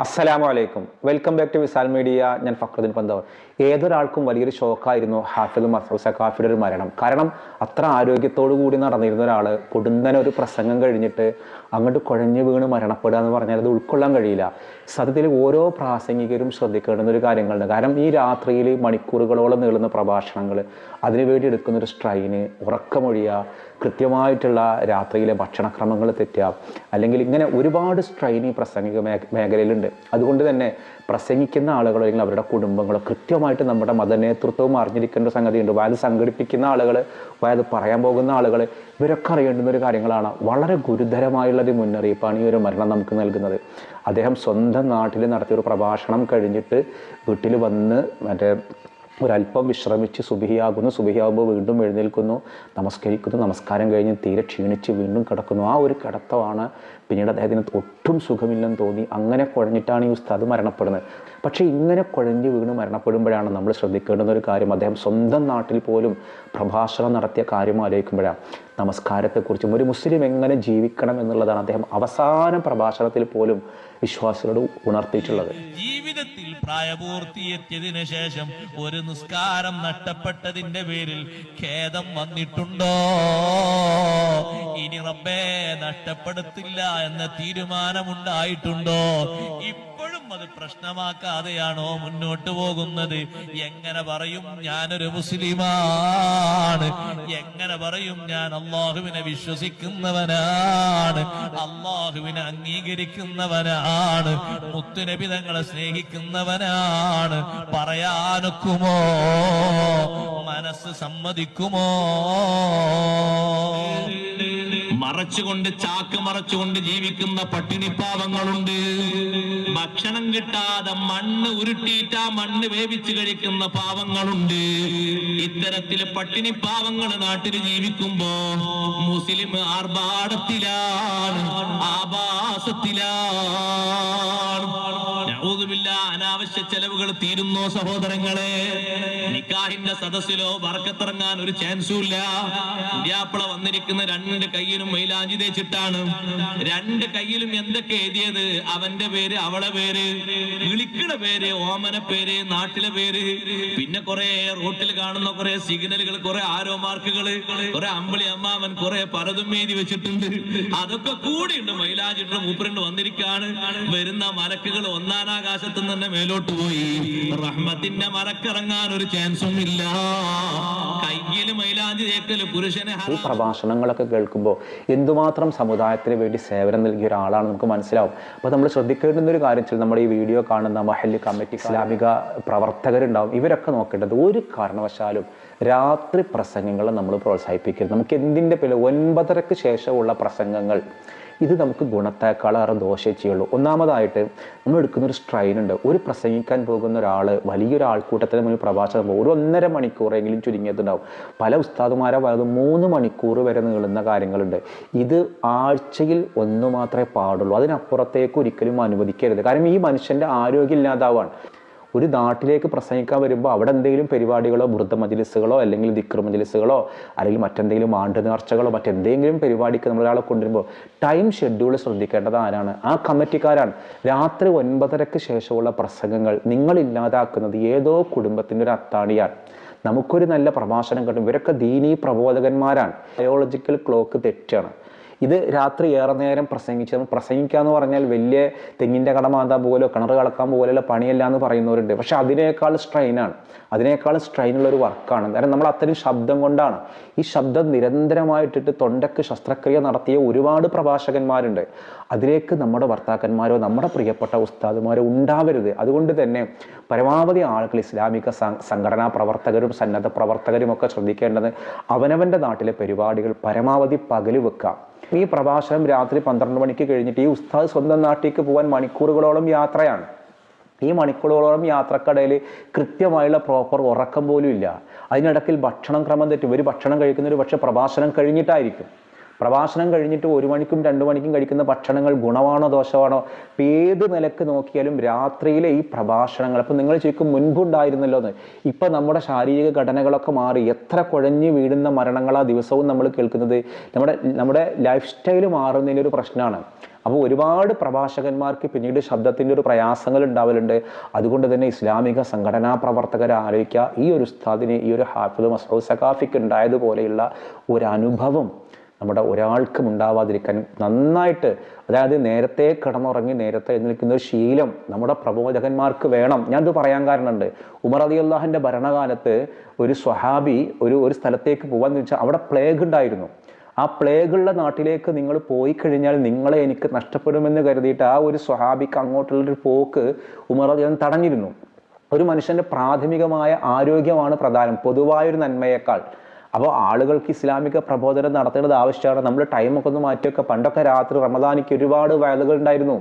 അസ്സലാമു അലൈക്കും. Welcome back to Wisal media. ഞാൻ ഫക്രുദ്ദീൻ പന്തോർ. ഏതൊരാൾക്കും വലിയൊരു ഷോക്കായിരുന്നു ഹാഫിദ് മസ്ഊദ് സഖാഫിയുടെ ഒരു മരണം. കാരണം അത്ര ആരോഗ്യത്തോടു കൂടി നടന്നിരുന്ന ഒരാൾ പൊടുന്നനെ ഒരു പ്രസംഗം കഴിഞ്ഞിട്ട് അങ്ങോട്ട് കുഴഞ്ഞു വീണ് മരണപ്പെടുക എന്ന് പറഞ്ഞാൽ അത് ഉൾക്കൊള്ളാൻ കഴിയില്ല. സത്യത്തിൽ ഓരോ പ്രാസംഗികരും ശ്രദ്ധിക്കേണ്ടുന്ന ഒരു കാര്യങ്ങളുണ്ട്. കാരണം ഈ രാത്രിയിൽ മണിക്കൂറുകളോളം നീളുന്ന പ്രഭാഷണങ്ങൾ, അതിനുവേണ്ടി എടുക്കുന്നൊരു സ്ട്രെയിന്, ഉറക്കമൊഴിയുക, കൃത്യമായിട്ടുള്ള രാത്രിയിലെ ഭക്ഷണക്രമങ്ങൾ തെറ്റുക, അല്ലെങ്കിൽ ഇങ്ങനെ ഒരുപാട് സ്ട്രെയിൻ ഈ പ്രസംഗിക മേഖലയിലുണ്ട്. അതുകൊണ്ട് തന്നെ പ്രസംഗിക്കുന്ന ആളുകളോ അല്ലെങ്കിൽ അവരുടെ കുടുംബങ്ങളോ കൃത്യമായിട്ട് നമ്മുടെ മതനേതൃത്വവും അറിഞ്ഞിരിക്കേണ്ട സംഗതിയുണ്ട്. വയത് സംഘടിപ്പിക്കുന്ന ആളുകൾ, വയത് പറയാൻ പോകുന്ന ആളുകൾ, ഇവരൊക്കെ അറിയേണ്ടുന്ന ഒരു കാര്യങ്ങളാണ്. വളരെ ഗുരുതരമായുള്ളൊരു മുന്നറിയിപ്പാണ് ഈ ഒരു മരണം നമുക്ക് നൽകുന്നത്. അദ്ദേഹം സ്വന്തം നാട്ടിൽ നടത്തിയൊരു പ്രഭാഷണം കഴിഞ്ഞിട്ട് വീട്ടിൽ വന്ന് ഒരല്പം വിശ്രമിച്ച് സുബഹിയാകുമ്പോൾ വീണ്ടും എഴുന്നേൽക്കുന്നു, നമസ്കരിക്കുന്നു, നമസ്കാരം കഴിഞ്ഞ് തീരെ ക്ഷീണിച്ച് വീണ്ടും കിടക്കുന്നു. ആ ഒരു കിടത്തമാണ് പിന്നീട് അദ്ദേഹത്തിന് ഒട്ടും സുഖമില്ലെന്ന് തോന്നി. അങ്ങനെ കുഴഞ്ഞിട്ടാണ് ഈ ഉസ്താദ് മരണപ്പെടുന്നത്. പക്ഷേ ഇങ്ങനെ കുഴഞ്ഞു വീണ് മരണപ്പെടുമ്പോഴാണ് നമ്മൾ ശ്രദ്ധിക്കേണ്ടുന്ന ഒരു കാര്യം, അദ്ദേഹം സ്വന്തം നാട്ടിൽ പോലും പ്രഭാഷണം നടത്തിയ കാര്യം ആലോചിക്കുമ്പോഴാണ് നമസ്കാരത്തെക്കുറിച്ചും ഒരു മുസ്ലിം എങ്ങനെ ജീവിക്കണം എന്നുള്ളതാണ് അദ്ദേഹം അവസാന പ്രഭാഷണത്തിൽ പോലും വിശ്വാസികളോട് ഉണർത്തിയിട്ടുള്ളത്. ജീവിതത്തിൽ പ്രായപൂർത്തിയെത്തിയതിനു ശേഷം ഒരു നിസ്കാരം നഷ്ടപ്പെട്ടതിന്റെ പേരിൽ ഖേദം വന്നിട്ടുണ്ടോ? ഇനി റബ്ബേ നഷ്ടപ്പെടുത്തില്ല എന്ന തീരുമാനമുണ്ടായിട്ടുണ്ടോ? ഇപ്പോഴും അത് പ്രശ്നമാക്കാതെയാണോ മുന്നോട്ട് പോകുന്നത്? എങ്ങനെ പറയും ഞാനൊരു മുസ്ലിമാണ്? എങ്ങനെ പറയും ഞാൻ അള്ളാഹുവിനെ വിശ്വസിക്കുന്നവനാണ്, അള്ളാഹുവിനെ അംഗീകരിക്കുന്നവനാണ്, മുത്തുനബി തങ്ങളെ സ്നേഹിക്കുന്നവനാണ്? പറയാനൊക്കുമോ? മനസ്സ് സമ്മതിക്കുമോ? മറച്ചുകൊണ്ട്, ചാക്ക് മറച്ചുകൊണ്ട് ജീവിക്കുന്ന പട്ടിണിപ്പാവങ്ങളുണ്ട്. ഭക്ഷണം കിട്ടാതെ മണ്ണ് ഉരുട്ടിയിട്ട് ആ മണ്ണ് വേവിച്ച് കഴിക്കുന്ന പാവങ്ങളുണ്ട്. ഇത്തരത്തിൽ പട്ടിണിപ്പാവങ്ങൾ നാട്ടിൽ ജീവിക്കുമ്പോ മുസ്ലിം ആർഭാടത്തിലാണ്, ആഭാസത്തിലാണ്. അനാവശ്യ ചെലവുകൾ തീരുന്നോ സഹോദരങ്ങളെ? നിക്കാഹിന്റെ സദസ്സിലോ ബർക്കത്തിറങ്ങാൻ ഒരു ചാൻസും ഇല്ല. പുതിയാപ്പിള വന്നിരിക്കുന്ന രണ്ട് കയ്യിലും മൈലാഞ്ചി തേച്ചിട്ടാണ്. രണ്ട് കയ്യിലും എന്തൊക്കെ എഴുതിയത്? അവന്റെ പേര്, അവളെ പേര്, വിളിക്കണ പേര്, ഓമന പേര്, നാട്ടിലെ പേര്, പിന്നെ കുറെ റോട്ടിൽ കാണുന്ന കുറെ സിഗ്നലുകൾ, കുറെ ആരോ മാർക്കുകൾ, കുറെ അമ്പിളി അമ്മാവൻ, കുറെ പലതും എഴുതി വെച്ചിട്ടുണ്ട്. അതൊക്കെ കൂടിയുണ്ട്. മൈലാഞ്ചിട്ട് മൂപ്പരുണ്ട് വന്നിരിക്കാണ്. വരുന്ന മലക്കുകൾ ഒന്നാനാകാശത്ത് തന്നെ മേലോട്ട് പോയി. റഹ്മത്തിന്റെ മലക്കിറങ്ങാൻ ഒരു ചാൻസും ഇല്ല. കയ്യിൽ മൈലാഞ്ചി തേക്കല് പുരുഷനെ. ഈ പ്രഭാഷണങ്ങളൊക്കെ കേൾക്കുമ്പോൾ എന്തുമാത്രം സമുദായത്തിന് വേണ്ടി സേവനം നൽകിയ ഒരാളാണ് നമുക്ക് മനസ്സിലാവും. അപ്പോൾ നമ്മൾ ശ്രദ്ധിക്കേണ്ടുന്ന ഒരു കാര്യം വെച്ചാൽ നമ്മുടെ ഈ വീഡിയോ കാണുന്ന മഹല്ല് കമ്മിറ്റി, ഇസ്ലാമിക പ്രവർത്തകരുണ്ടാവും. ഇവരൊക്കെ നോക്കേണ്ടത് ഒരു കാരണവശാലും രാത്രി പ്രസംഗങ്ങൾ നമ്മൾ പ്രോത്സാഹിപ്പിക്കരുത്. നമുക്ക് എന്തിൻ്റെ പേരിൽ 9:30-ക്ക് ശേഷമുള്ള പ്രസംഗങ്ങൾ ഇത് നമുക്ക് ഗുണത്തേക്കാളേറെ ദോഷേ ചെയ്യുള്ളൂ. ഒന്നാമതായിട്ട് നമ്മൾ എടുക്കുന്നൊരു സ്ട്രെയിൻ ഉണ്ട്. ഒരു പ്രസംഗിക്കാൻ പോകുന്ന ഒരാൾ വലിയൊരു ആൾക്കൂട്ടത്തിന് മുന്നിൽ പ്രഭാഷണം ഒരു 1.5 മണിക്കൂറെങ്കിലും ചുരുങ്ങിയതുണ്ടാവും. പല ഉസ്താദുമാരെ പറയുന്നത് 3 മണിക്കൂർ വരെ നീളുന്ന കാര്യങ്ങളുണ്ട്. ഇത് ആഴ്ചയിൽ 1 മാത്രമേ പാടുള്ളൂ. അതിനപ്പുറത്തേക്ക് ഒരിക്കലും അനുവദിക്കരുത്. കാരണം ഈ മനുഷ്യൻ്റെ ആരോഗ്യം ഇല്ലാതാവാണ്. ഒരു നാട്ടിലേക്ക് പ്രസംഗിക്കാൻ വരുമ്പോൾ അവിടെ എന്തെങ്കിലും പരിപാടികളോ ബുർദ മജ്ലിസുകളോ അല്ലെങ്കിൽ ദിക്ർ മജ്ലിസുകളോ അല്ലെങ്കിൽ മറ്റെന്തെങ്കിലും ആണ്ട് നേർച്ചകളോ മറ്റെന്തെങ്കിലും പരിപാടിക്ക് നമ്മളൊരാളെ കൊണ്ടുവരുമ്പോൾ ടൈം ഷെഡ്യൂൾ ശ്രദ്ധിക്കേണ്ടത് ആരാണ്? ആ കമ്മിറ്റിക്കാരാണ്. രാത്രി 9:30-ക്ക് ശേഷമുള്ള പ്രസംഗങ്ങൾ നിങ്ങൾ ഇല്ലാതാക്കുന്നത് ഏതോ കുടുംബത്തിൻ്റെ ഒരു അത്താണിയാണ്. നമുക്കൊരു നല്ല പ്രഭാഷണം കിട്ടും. ഇവരൊക്കെ ദീനീ പ്രബോധകന്മാരാണ്. ബയോളജിക്കൽ ക്ലോക്ക് തെറ്റാണ്. ഇത് രാത്രി ഏറെ നേരം പ്രസംഗിക്കുക എന്ന് പറഞ്ഞാൽ വലിയ തെങ്ങിൻ്റെ കട മാന്താൻ പോലോ കിണർ കളക്കാൻ പോലെയുള്ള പണിയല്ല എന്ന് പറയുന്നവരുണ്ട്. പക്ഷെ അതിനേക്കാൾ സ്ട്രെയിനാണ്, അതിനേക്കാൾ സ്ട്രെയിനുള്ളൊരു വർക്കാണ്. കാരണം നമ്മൾ അത്രയും ശബ്ദം കൊണ്ടാണ്. ഈ ശബ്ദം നിരന്തരമായിട്ടിട്ട് തൊണ്ടയ്ക്ക് ശസ്ത്രക്രിയ നടത്തിയ ഒരുപാട് പ്രഭാഷകന്മാരുണ്ട്. അതിലേക്ക് നമ്മുടെ ഭർത്താക്കന്മാരോ നമ്മുടെ പ്രിയപ്പെട്ട ഉസ്താദുമാരോ ഉണ്ടാവരുത്. അതുകൊണ്ട് തന്നെ പരമാവധി ആളുകൾ, ഇസ്ലാമിക സംഘടനാ പ്രവർത്തകരും സന്നദ്ധ പ്രവർത്തകരും ഒക്കെ ശ്രദ്ധിക്കേണ്ടത് അവനവൻ്റെ നാട്ടിലെ പരിപാടികൾ പരമാവധി പകല് വെക്കുക. ഈ പ്രഭാഷണം രാത്രി 12 മണിക്ക് കഴിഞ്ഞിട്ട് ഈ ഉസ്താദ് സ്വന്തം നാട്ടിലേക്ക് പോകാൻ മണിക്കൂറുകളോളം യാത്രയാണ്. ഈ മണിക്കൂറുകളോളം യാത്രക്കിടയിൽ കൃത്യമായുള്ള പ്രോപ്പർ ഉറക്കം പോലും ഇല്ല. അതിനിടയ്ക്ക് ഭക്ഷണം ക്രമം തെറ്റും. ഒരു ഭക്ഷണം കഴിക്കുന്നൊരു പക്ഷേ പ്രഭാഷണം കഴിഞ്ഞിട്ടായിരിക്കും. പ്രഭാഷണം കഴിഞ്ഞിട്ട് 1 മണിക്കും 2 മണിക്കും കഴിക്കുന്ന ഭക്ഷണങ്ങൾ ഗുണമാണോ ദോഷമാണോ? ഇപ്പം ഏത് നിലക്ക് നോക്കിയാലും രാത്രിയിലെ ഈ പ്രഭാഷണങ്ങൾ, അപ്പം നിങ്ങൾ ശരിക്കും മുൻപുണ്ടായിരുന്നല്ലോ എന്ന്. ഇപ്പം നമ്മുടെ ശാരീരിക ഘടനകളൊക്കെ മാറി. എത്ര കുഴഞ്ഞു വീഴുന്ന മരണങ്ങളാ ദിവസവും നമ്മൾ കേൾക്കുന്നത്. നമ്മുടെ ലൈഫ് സ്റ്റൈൽ മാറുന്നതിൻ്റെ ഒരു പ്രശ്നമാണ്. അപ്പോൾ ഒരുപാട് പ്രഭാഷകന്മാർക്ക് പിന്നീട് ശബ്ദത്തിൻ്റെ ഒരു പ്രയാസങ്ങൾ ഉണ്ടാവലുണ്ട്. അതുകൊണ്ട് തന്നെ ഇസ്ലാമിക സംഘടനാ പ്രവർത്തകരെ ആലോചിക്കുക, ഈ ഒരു ഉസ്താദിന്, ഈ ഒരു ഹാഫിദ് മസ്ഊദ് സഖാഫിക്ക് ഉണ്ടായതുപോലെയുള്ള ഒരു അനുഭവം നമ്മുടെ ഒരാൾക്കും ഉണ്ടാവാതിരിക്കാൻ നന്നായിട്ട്, അതായത് നേരത്തെ കിടന്നുറങ്ങി നേരത്തെ എഴുന്നേൽക്കുന്ന ഒരു ശീലം നമ്മുടെ പ്രബോധകന്മാർക്ക് വേണം. ഞാനിത് പറയാൻ കാരണമുണ്ട്. ഉമർ റളിയല്ലാഹുവിൻ്റെ ഭരണകാലത്ത് ഒരു സ്വഹാബി ഒരു സ്ഥലത്തേക്ക് പോകാന്ന് വെച്ചാൽ അവിടെ പ്ലേഗ് ഉണ്ടായിരുന്നു. ആ പ്ലേഗുള്ള നാട്ടിലേക്ക് നിങ്ങൾ പോയി കഴിഞ്ഞാൽ നിങ്ങളെ എനിക്ക് നഷ്ടപ്പെടുമെന്ന് കരുതിയിട്ട് ആ ഒരു സ്വഹാബിക്ക് അങ്ങോട്ടുള്ളൊരു പോക്ക് ഉമർ റളിയല്ലാഹു തടഞ്ഞിരുന്നു. ഒരു മനുഷ്യൻ്റെ പ്രാഥമികമായ ആരോഗ്യമാണ് പ്രധാനം, പൊതുവായൊരു നന്മയേക്കാൾ. അപ്പോൾ ആളുകൾക്ക് ഇസ്ലാമിക പ്രബോധനം നടത്തേണ്ടത് ആവശ്യമാണ്. നമ്മൾ ടൈമൊക്കെ ഒന്ന് മാറ്റിയൊക്കെ, പണ്ടൊക്കെ രാത്രി റമദാനിക്ക് ഒരുപാട് വയലുകൾ ഉണ്ടായിരുന്നു.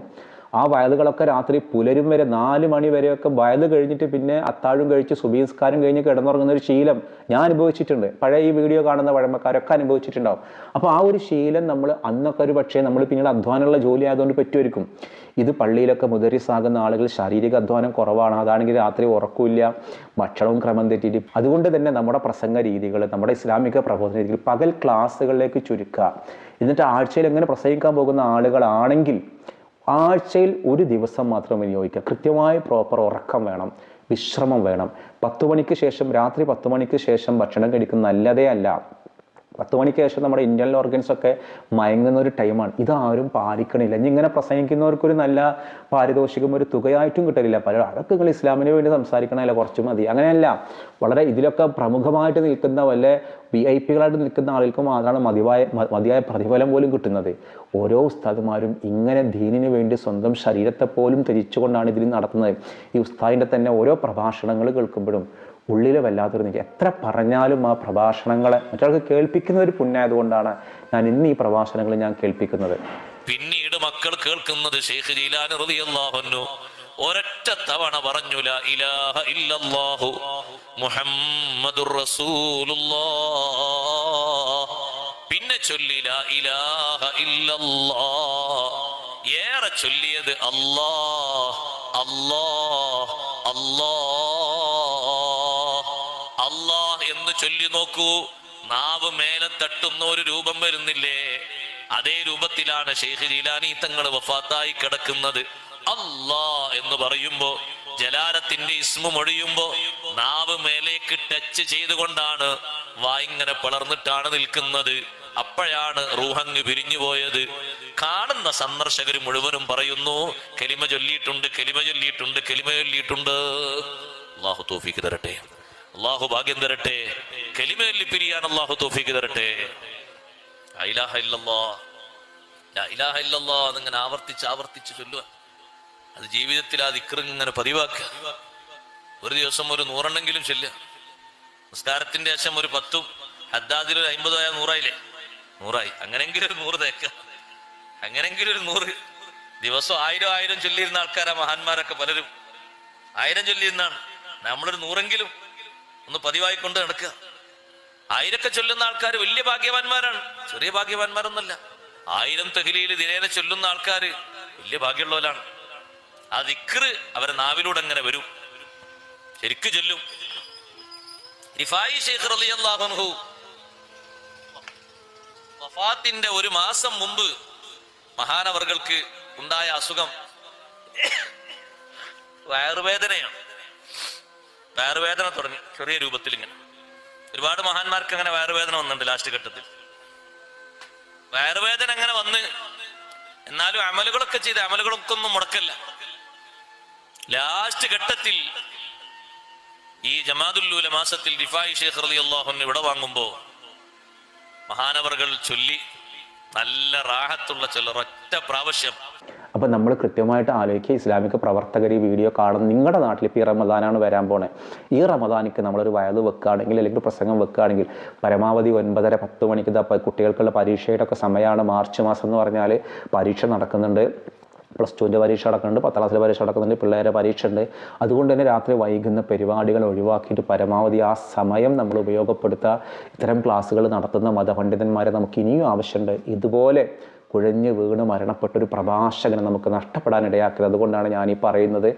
ആ വയലുകളൊക്കെ രാത്രി പുലരും വരെ 4 മണി വരെയൊക്കെ വയൽ കഴിഞ്ഞിട്ട് പിന്നെ അത്താഴം കഴിച്ച് സുബീസ്കാരം കഴിഞ്ഞ് കിടന്നുറങ്ങുന്ന ഒരു ശീലം ഞാൻ അനുഭവിച്ചിട്ടുണ്ട്. പഴയ ഈ വീഡിയോ കാണുന്ന പഴമക്കാരൊക്കെ അനുഭവിച്ചിട്ടുണ്ടാവും. അപ്പോൾ ആ ഒരു ശീലം നമ്മൾ അന്നൊക്കെ ഒരു പക്ഷേ നമ്മൾ പിന്നീട് അധ്വാനമുള്ള ജോലി ആയതുകൊണ്ട് പറ്റുമായിരിക്കും. ഇത് പള്ളിയിലൊക്കെ മുദരിസാകുന്ന ആളുകൾ ശാരീരിക അധ്വാനം കുറവാണ്. അതാണെങ്കിൽ രാത്രി ഉറക്കമില്ല, ഭക്ഷണവും ക്രമം തെറ്റിയിട്ട്. അതുകൊണ്ട് തന്നെ നമ്മുടെ പ്രസംഗ രീതികൾ, നമ്മുടെ ഇസ്ലാമിക പ്രബോധന രീതികൾ പകൽ ക്ലാസ്സുകളിലേക്ക് ചുരുക്കുക. എന്നിട്ട് ആഴ്ചയിൽ എങ്ങനെ പ്രസംഗിക്കാൻ പോകുന്ന ആളുകളാണെങ്കിൽ ആഴ്ചയിൽ ഒരു ദിവസം മാത്രം വിനിയോഗിക്കുക. കൃത്യമായ പ്രോപ്പർ ഉറക്കം വേണം, വിശ്രമം വേണം. 10 മണിക്ക് ശേഷം, രാത്രി 10 മണിക്ക് ശേഷം ഭക്ഷണം കഴിക്കുന്നത് നല്ലതേ അല്ല. 10 മണിക്ക് ശേഷം നമ്മുടെ ഇന്റേണൽ ഓർഗൻസ് ഒക്കെ മയങ്ങുന്ന ഒരു ടൈമാണ്. ഇതാരും പാലിക്കണില്ല. ഇനി ഇങ്ങനെ പ്രസംഗിക്കുന്നവർക്കൊരു നല്ല പാരിതോഷികം ഒരു തുകയായിട്ടും കിട്ടലില്ല. പലരും അതൊക്കെ നിങ്ങൾ ഇസ്ലാമിന് വേണ്ടി സംസാരിക്കണമല്ല, കുറച്ച് മതി. അങ്ങനെയല്ല, വളരെ ഇതിലൊക്കെ പ്രമുഖമായിട്ട് നിൽക്കുന്ന വല്ല VIP-കളായിട്ട് നിൽക്കുന്ന ആളുകൾക്ക് മാത്രമാണ് മതിയായ പ്രതിഫലം പോലും കിട്ടുന്നത്. ഓരോ ഉസ്താദുമാരും ഇങ്ങനെ ദീനിന് വേണ്ടി സ്വന്തം ശരീരത്തെ പോലും ത്യജിച്ചുകൊണ്ടാണ് ഇതിൽ നടത്തുന്നത്. ഈ ഉസ്താദിൻ്റെ തന്നെ ഓരോ പ്രഭാഷണങ്ങൾ കേൾക്കുമ്പോഴും ഉള്ളിൽ വല്ലാത്തൊരു നിൽക്കുക. എത്ര പറഞ്ഞാലും ആ പ്രഭാഷണങ്ങളെ മറ്റൊരാൾക്ക് കേൾപ്പിക്കുന്ന ഒരു പുണ്യായതുകൊണ്ടാണ് ഞാൻ ഇന്ന് ഈ പ്രഭാഷണങ്ങൾ ഞാൻ കേൾപ്പിക്കുന്നത്. പിന്നീട് മക്കൾ കേൾക്കുന്നത് ശൈഖ് ജീലാനി റളിയല്ലാഹു അൻഹു ഒരൊറ്റ തവണ പറഞ്ഞു, ലാ ഇലാഹ ഇല്ലല്ലാഹു മുഹമ്മദുർ റസൂലുള്ളാഹ്. പിന്നെ ചൊല്ലി ലാ ഇലാഹ ഇല്ലല്ലാഹ്. ഏറെ ചൊല്ലിയത് അല്ലാഹ് അല്ലാഹ് അല്ലാഹ് അല്ലാഹ് എന്ന് ചൊല്ലി നോക്കൂ. നാവ് മേലെ തട്ടുന്ന ഒരു രൂപം വരുന്നില്ലേ? അതേ രൂപത്തിലാണ് ശൈഖ് ജീലാനി തങ്ങൾ വഫാത്തായി കിടക്കുന്നത്. അല്ലാ എന്ന് പറയുമ്പോ, ജലാലത്തിന്റെ ഇസ്മു മൊഴിയുമ്പോ നാവ് മേലേക്ക് ടച്ച് ചെയ്തുകൊണ്ടാണ് വായിങ്ങനെ പിളർന്നിട്ടാണ് നിൽക്കുന്നത്. അപ്പോഴാണ് റൂഹങ്ങ് പിരിഞ്ഞു പോയത്. കാണുന്ന സന്ദർശകർ മുഴുവനും പറയുന്നു, കലിമ ചൊല്ലിയിട്ടുണ്ട്, കലിമ ചൊല്ലിയിട്ടുണ്ട്, കലിമ ചൊല്ലിയിട്ടുണ്ട്. അല്ലാഹു തൗഫീഖ് തരട്ടെ, അല്ലാഹു ഭാഗ്യം തരട്ടെ. കലിമ ചൊല്ലി പിരിയാൻ അല്ലാഹു തൗഫീഖ് തരട്ടെ. ലാ ഇലാഹ ഇല്ലല്ലാഹ്, ലാ ഇലാഹ ഇല്ലല്ലാഹ് എന്നിങ്ങനെ ആവർത്തിച്ച് ചൊല്ലുക. അത് ജീവിതത്തിൽ ആ ദിക്ർ ഇങ്ങനെ പതിവാക്കുക. ഒരു ദിവസം ഒരു 100 ചൊല്ലുക. നിസ്കാരത്തിന്റെ ശേഷം ഒരു 10, ഹദ്ദാദിൽ ഒരു 50 ആയ 100 100ആയി. അങ്ങനെങ്കിലും ഒരു 100 തേക്കുക. അങ്ങനെങ്കിലും ഒരു 100 ദിവസം 1000 ചൊല്ലിയിരുന്ന ആൾക്കാരാ മഹാന്മാരൊക്കെ. പലരും 1000 ചൊല്ലിയിരുന്നാണ്. നമ്മളൊരു 100 ഒന്ന് പതിവായിക്കൊണ്ട് നടക്കുക. 1000 ചൊല്ലുന്ന ആൾക്കാർ വലിയ ഭാഗ്യവാന്മാരാണ്, ചെറിയ ഭാഗ്യവാന്മാരൊന്നല്ല. 1000 തഹ്ലീൽ ദിനേന ചൊല്ലുന്ന ആൾക്കാർ വലിയ ഭാഗ്യമുള്ളവരാണ്. ആ ദിക്ർ അവരെ നാവിലൂടെ അങ്ങനെ വരും, ശരിക്ക് ചൊല്ലും. റിഫായി ശൈഖ് റളിയല്ലാഹു അൻഹു വഫാത്തിന്റെ ഒരു മാസം മുമ്പ് മഹാനവർകൾക്ക് ഉണ്ടായ അസുഖം വയറുവേദനയാണ്. വയറുവേദന തുടങ്ങി ചെറിയ രൂപത്തിൽ. ഇങ്ങനെ ഒരുപാട് മഹാന്മാർക്ക് അങ്ങനെ വയറുവേദന വന്നിട്ടുണ്ട്. ലാസ്റ്റ് ഘട്ടത്തിൽ വയറുവേദന അങ്ങനെ വന്ന്, എന്നാലും അമലുകളൊക്കെ ചെയ്ത് അമലുകളൊക്കെ ഒന്നും മുടക്കല്ല. ലാസ്റ്റ് ഘട്ടത്തിൽ ഈ ജമാദുൽ ഊല മാസത്തിൽ റിഫായി ശൈഖ് റളിയല്ലാഹു അൻഹു ഇവിടെ വാങ്ങുമ്പോ മഹാനവറുകൾ ചൊല്ലി നല്ല റാഹത്തുള്ള ഒറ്റ പ്രാവശ്യം. അപ്പം നമ്മൾ കൃത്യമായിട്ട് ആലോചിക്കുക, ഇസ്ലാമിക പ്രവർത്തകർ ഈ വീഡിയോ കാണുന്ന നിങ്ങളുടെ നാട്ടിൽ ഇപ്പോൾ ഈ റമദാനാണ് വരാൻ പോണേ. ഈ റമദാനിക്ക് നമ്മളൊരു വയത് വെക്കുകയാണെങ്കിൽ അല്ലെങ്കിൽ പ്രസംഗം വെക്കുകയാണെങ്കിൽ പരമാവധി 9:30-10 മണിക്ക് കുട്ടികൾക്കുള്ള പരീക്ഷയുടെ ഒക്കെ സമയമാണ്. മാർച്ച് മാസം എന്ന് പറഞ്ഞാൽ പരീക്ഷ നടക്കുന്നുണ്ട്. +2ൻ്റെ പരീക്ഷ നടക്കുന്നുണ്ട്, 10ാം ക്ലാസ്സിലെ പരീക്ഷ നടക്കുന്നുണ്ട്, പിള്ളേരെ പരീക്ഷ ഉണ്ട്. അതുകൊണ്ട് തന്നെ രാത്രി വൈകുന്ന പരിപാടികൾ ഒഴിവാക്കിയിട്ട് പരമാവധി ആ സമയം നമ്മൾ ഉപയോഗപ്പെടുത്തുക. ഇത്തരം ക്ലാസ്സുകൾ നടത്തുന്ന മതപണ്ഡിതന്മാരെ നമുക്ക് ഇനിയും ആവശ്യമുണ്ട്. ഇതുപോലെ കുഴഞ്ഞ് വീണ് മരണപ്പെട്ട ഒരു പ്രഭാഷകനെ നമുക്ക് നഷ്ടപ്പെടാനിടയാക്കരുത്. അതുകൊണ്ടാണ് ഞാൻ ഈ പറയുന്നത്,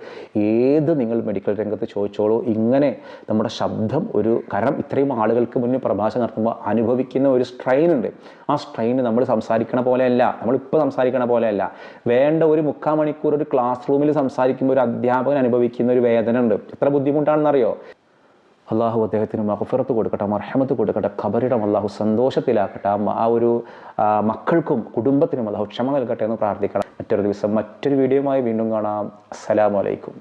ഏത് നിങ്ങൾ മെഡിക്കൽ രംഗത്ത് ചോദിച്ചോളൂ, ഇങ്ങനെ നമ്മുടെ ശബ്ദം കാരണം ഇത്രയും ആളുകൾക്ക് മുന്നിൽ പ്രഭാഷണം നടത്തുമ്പോൾ അനുഭവിക്കുന്ന ഒരു സ്ട്രെയിൻ ഉണ്ട്. ആ സ്ട്രെയിൻ നമ്മൾ സംസാരിക്കണ പോലെയല്ല, നമ്മളിപ്പോൾ സംസാരിക്കണ പോലെയല്ല. വേണ്ട ഒരു 3/4 മണിക്കൂർ ഒരു ക്ലാസ് റൂമിൽ സംസാരിക്കുമ്പോൾ ഒരു അധ്യാപകൻ അനുഭവിക്കുന്ന ഒരു വേദന ഉണ്ട്. എത്ര ബുദ്ധിമുട്ടാണെന്നറിയോ? അള്ളാഹു അദ്ദേഹത്തിന് മഗ്ഫിറത്ത് കൊടുക്കട്ടെ, മർഹമത്ത് കൊടുക്കട്ടെ, ഖബറിടം അള്ളാഹു സന്തോഷത്തിലാക്കട്ടെ. ആ ഒരു മക്കൾക്കും കുടുംബത്തിനും അള്ളാഹു ക്ഷമ നൽകട്ടെ എന്ന് പ്രാർത്ഥിക്കണം. മറ്റൊരു ദിവസം മറ്റൊരു വീഡിയോയുമായി വീണ്ടും കാണാം. അസ്സലാമു അലൈക്കും.